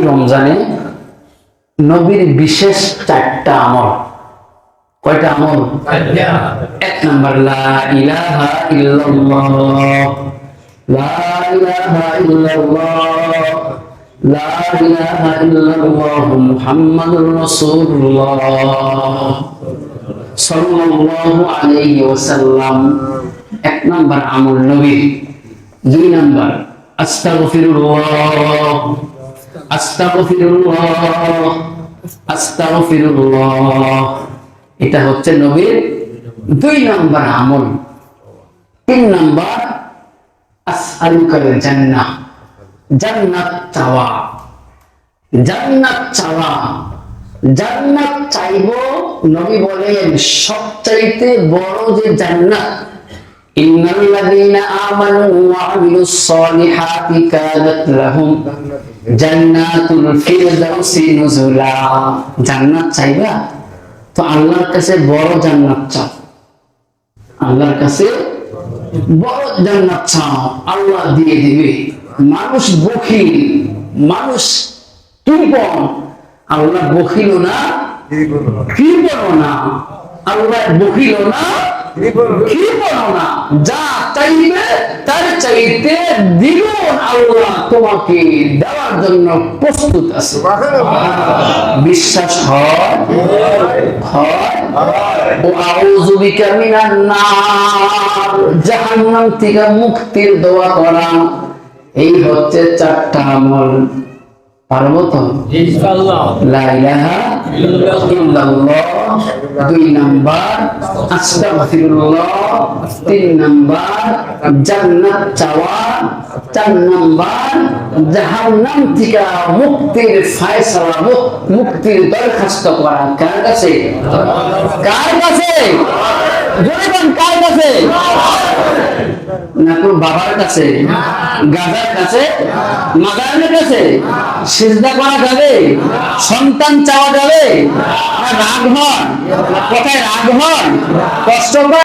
রমজানে নবীর বিশেষ 4টা আমল। কয়টা আমল? এক নাম্বার লা ইলাহা ইল্লাল্লাহ, লা ইলাহা ইল্লাল্লাহ, লা ইলাহা ইল্লাল্লাহ মুহাম্মাদুর রাসূলুল্লাহ সাল্লাল্লাহু আলাইহি ওয়াসাল্লাম। এক নাম্বার আমল নবী। 2 নাম্বার আস্তাগফিরুল্লাহ, আস্তাগফিরুল্লাহ, আস্তাগফিরুল্লাহ। এটা হচ্ছে নবীর 2 নাম্বার আমল। 3 নাম্বার আসআলুকাল জান্নাহ, জান্নাত চাওয়া, জান্নাত চাওয়া। জান্নাত চাইবো, নবী বলেন সবচাইতে বড় যে জান্নাত, ইন্নাল্লাযীনা আমানু ওয়া আমিলুস সালিহাতি কানাত লাহুম জান্নাতুল ফিরদাউসি নুজুলা। জান্নাত চাইবা তো আল্লাহর কাছে বড় জান্নাত চাও, আল্লাহর কাছে বড় জান্নাত চাও, আল্লাহ দিয়ে দিবে। মানুষ বখিল, মানুষ কৃপণ, আল্লাহ বখিল না কৃপণ না, আল্লাহ বখিল না কৃপণ না। যা চাইবে তার চাইতে দ্বিগুণ আল্লাহ তোমাকে দেওয়ার জন্য প্রস্তুত আছে। বিশ্বাস হয়? ও আউযু বিকা মিনান নার, জাহান্নাম থেকে মুক্তির দোয়া করা। এই হচ্ছে 4টা আমল। পারবো তো? ইনশাআল্লাহ। লা ইলাহা ইল্লাল্লাহ, 2 নাম্বার আস্তাগফিরুল্লাহ, 3 নাম্বার জান্নাত চাওয়া, 4 নাম্বার জাহান্নাম থেকে মুক্তির ফয়সালা, মুক্তির দরখাস্ত করা। কার কাছে? কার কাছে? জোরে বলেন, কার কাছে? না কোন বাবার কাছে, গাজার কাছে, মাদারের কাছে? সিজদা করা যাবে? সন্তান চাওয়া যাবে? রাগ হন, কথায় রাগ হন, কষ্ট